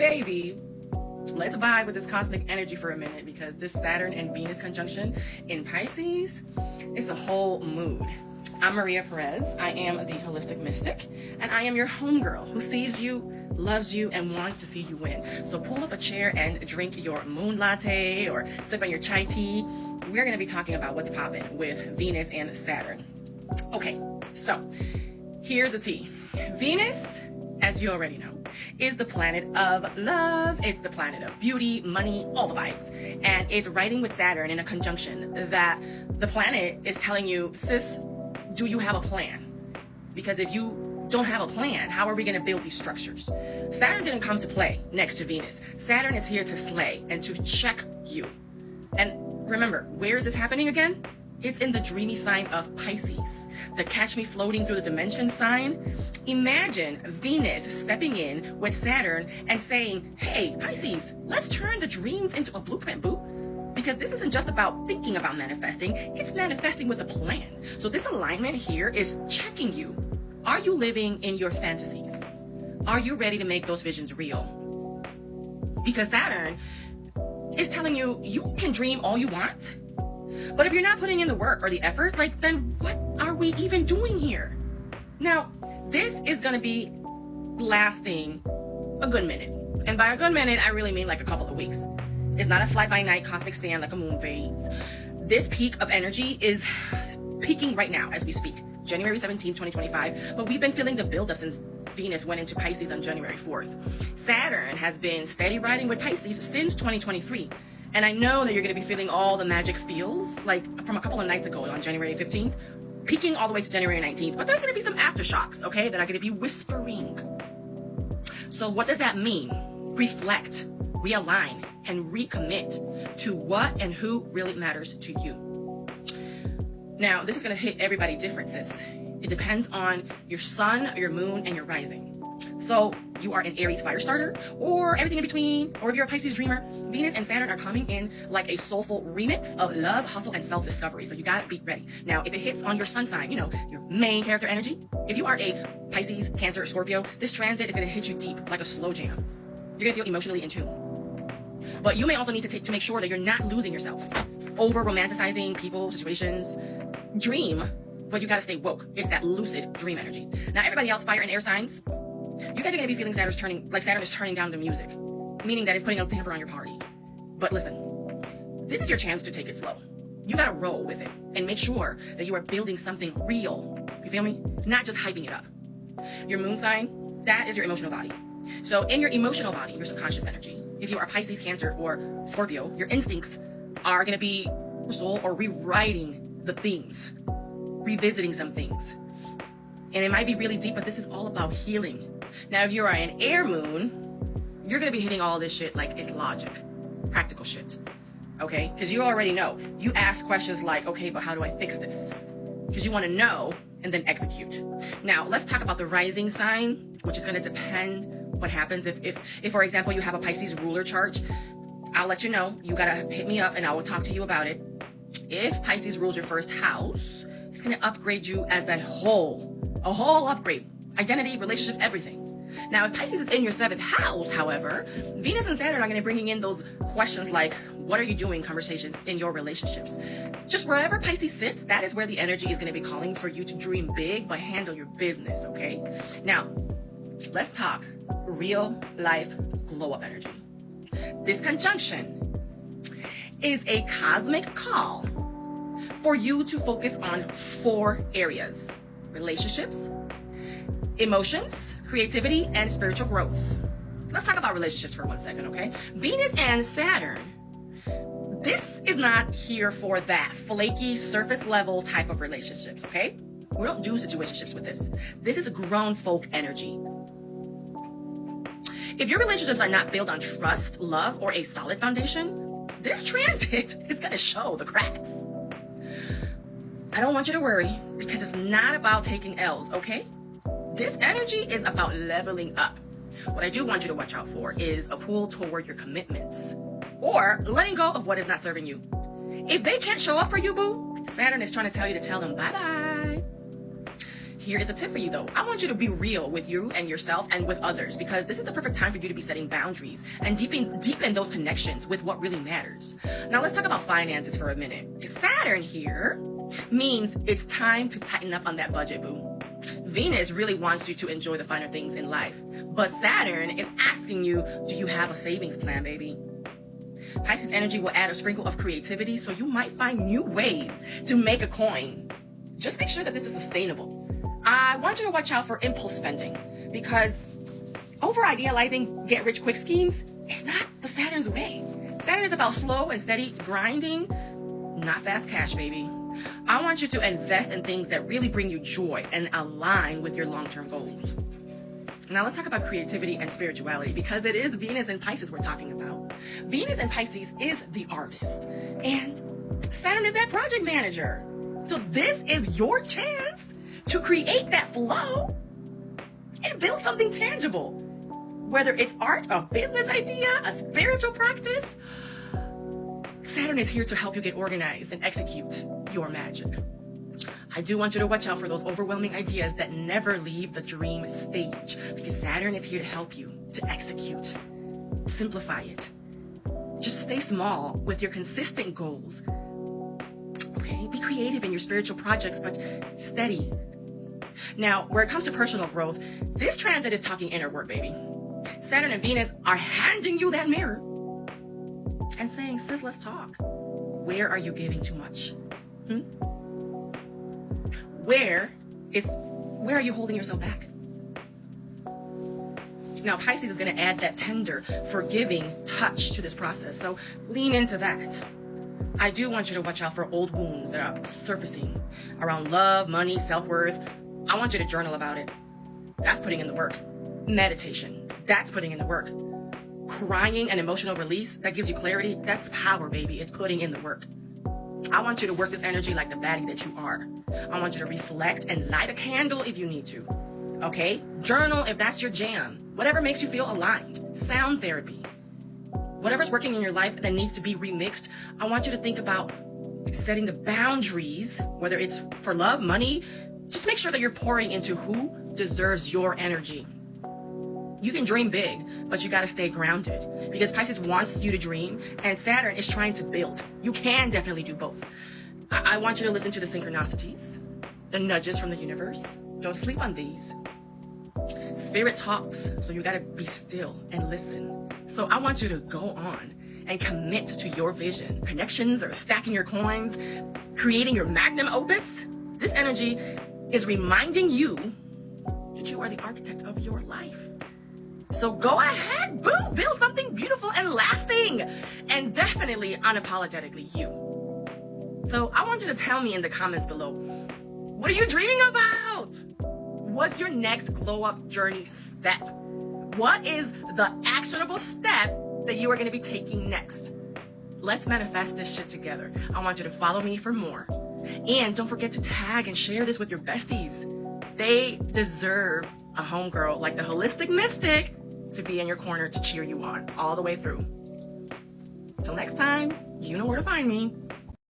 baby, let's vibe with this cosmic energy for a minute, because this Saturn and Venus conjunction in Pisces is a whole mood. I'm Maria Perez. I am the Holistic Mystic, and I am your homegirl who sees you, loves you, and wants to see you win. So pull up a chair and drink your moon latte or sip on your chai tea. We're going to be talking about what's popping with Venus and Saturn. Okay, so here's the tea. Venus, as you already know, is the planet of love. It's the planet of beauty, money, all the vibes. And it's riding with Saturn in a conjunction that the planet is telling you, sis, do you have a plan? Because if you don't have a plan, how are we going to build these structures? Saturn didn't come to play next to Venus. Saturn is here to slay and to check you. And remember, where is this happening again? It's in the dreamy sign of Pisces, the catch me floating through the dimension sign. Imagine Venus stepping in with Saturn and saying, hey, Pisces, let's turn the dreams into a blueprint, boo. Because this isn't just about thinking about manifesting, it's manifesting with a plan. So this alignment here is checking you. Are you living in your fantasies? Are you ready to make those visions real? Because Saturn is telling you, you can dream all you want, but if you're not putting in the work or the effort, then what are we even doing here? Now, this is going to be lasting a good minute. And by a good minute, I really mean like a couple of weeks. It's not a fly-by-night cosmic stand like a moon phase. This peak of energy is peaking right now as we speak, January 17th, 2025. But we've been feeling the buildup since Venus went into Pisces on January 4th. Saturn has been steady riding with Pisces since 2023. And I know that you're going to be feeling all the magic feels, like from a couple of nights ago on January 15th, peaking all the way to January 19th. But there's going to be some aftershocks, okay, that are going to be whispering. So what does that mean? Reflect, realign, and recommit to what and who really matters to you. Now, this is going to hit everybody different, sis. It depends on your sun, your moon, and your rising. So you are an Aries fire starter, or everything in between, or if you're a Pisces dreamer, Venus and Saturn are coming in like a soulful remix of love, hustle, and self-discovery. So you gotta be ready. Now, if it hits on your sun sign, you know, your main character energy, if you are a Pisces, Cancer, or Scorpio, this transit is gonna hit you deep like a slow jam. You're gonna feel emotionally in tune. But you may also need to make sure that you're not losing yourself, over romanticizing people, situations. Dream, but you gotta stay woke. It's that lucid dream energy. Now, everybody else, fire and air signs, you guys are gonna be feeling Saturn is turning down the music, meaning that it's putting a damper on your party. But listen, this is your chance to take it slow. You gotta roll with it and make sure that you are building something real. You feel me? Not just hyping it up. Your moon sign, that is your emotional body. So in your emotional body, your subconscious energy, if you are Pisces, Cancer, or Scorpio, your instincts are gonna be soul or rewriting the themes, revisiting some things. And it might be really deep, but this is all about healing. Now, if you are an air moon, you're going to be hitting all this shit like it's logic, practical shit, okay? Because you already know. You ask questions like, okay, but how do I fix this? Because you want to know and then execute. Now, let's talk about the rising sign, which is going to depend what happens. If, for example, you have a Pisces ruler chart, I'll let you know. You got to hit me up and I will talk to you about it. If Pisces rules your first house, it's going to upgrade you as a whole upgrade. Identity, relationship, everything. Now, if Pisces is in your 7th house, however, Venus and Saturn are going to be bringing in those questions like, what are you doing conversations in your relationships? Just wherever Pisces sits, that is where the energy is going to be calling for you to dream big, but handle your business, okay? Now, let's talk real life glow up energy. This conjunction is a cosmic call for you to focus on 4 areas: relationships, emotions, creativity, and spiritual growth. Let's talk about relationships for 1 second, okay? Venus and Saturn, this is not here for that flaky, surface level type of relationships, okay? We don't do situationships with this. This is a grown folk energy. If your relationships are not built on trust, love, or a solid foundation, this transit is gonna show the cracks. I don't want you to worry, because it's not about taking L's, okay? This energy is about leveling up. What I do want you to watch out for is a pull toward your commitments or letting go of what is not serving you. If they can't show up for you, boo, Saturn is trying to tell you to tell them bye-bye. Here is a tip for you though. I want you to be real with you and yourself and with others, because this is the perfect time for you to be setting boundaries and deepen those connections with what really matters. Now let's talk about finances for a minute. Saturn here means it's time to tighten up on that budget, boo. Venus really wants you to enjoy the finer things in life, but Saturn is asking you, do you have a savings plan, baby? Pisces energy will add a sprinkle of creativity, so you might find new ways to make a coin. Just make sure that this is sustainable. I want you to watch out for impulse spending, because over-idealizing get-rich-quick schemes is not the Saturn's way. Saturn is about slow and steady grinding, not fast cash, baby. I want you to invest in things that really bring you joy and align with your long-term goals. Now let's talk about creativity and spirituality, because it is Venus and Pisces we're talking about. Venus and Pisces is the artist, and Saturn is that project manager. So this is your chance to create that flow and build something tangible. Whether it's art, a business idea, a spiritual practice, Saturn is here to help you get organized and execute your magic. I do want you to watch out for those overwhelming ideas that never leave the dream stage, because Saturn is here to help you to execute. Simplify it. Just stay small with your consistent goals. Okay? Be creative in your spiritual projects, but steady. Now, where it comes to personal growth, this transit is talking inner work, baby. Saturn and Venus are handing you that mirror and saying, sis, let's talk. Where are you giving too much? Where are you holding yourself back? Now, Pisces is going to add that tender, forgiving touch to this process, so lean into that. I do want you to watch out for old wounds that are surfacing around love, money, self-worth. I want you to journal about it. That's putting in the work. Meditation, that's putting in the work. Crying and emotional release, that gives you clarity. That's power, baby. It's putting in the work. I want you to work this energy like the baddie that you are. I want you to reflect and light a candle if you need to. Okay? Journal if that's your jam. Whatever makes you feel aligned. Sound therapy. Whatever's working in your life that needs to be remixed, I want you to think about setting the boundaries, whether it's for love, money. Just make sure that you're pouring into who deserves your energy. You can dream big, but you got to stay grounded, because Pisces wants you to dream and Saturn is trying to build. You can definitely do both. I want you to listen to the synchronicities, the nudges from the universe. Don't sleep on these. Spirit talks, so you got to be still and listen. So I want you to go on and commit to your vision. Connections or stacking your coins, creating your magnum opus. This energy is reminding you that you are the architect of your life. So go ahead, boo, build something beautiful and lasting, and definitely unapologetically you. So I want you to tell me in the comments below, what are you dreaming about? What's your next glow up journey step? What is the actionable step that you are going to be taking next? Let's manifest this shit together. I want you to follow me for more. And don't forget to tag and share this with your besties. They deserve a homegirl like the Holistic Mystic to be in your corner to cheer you on all the way through. Till next time, you know where to find me.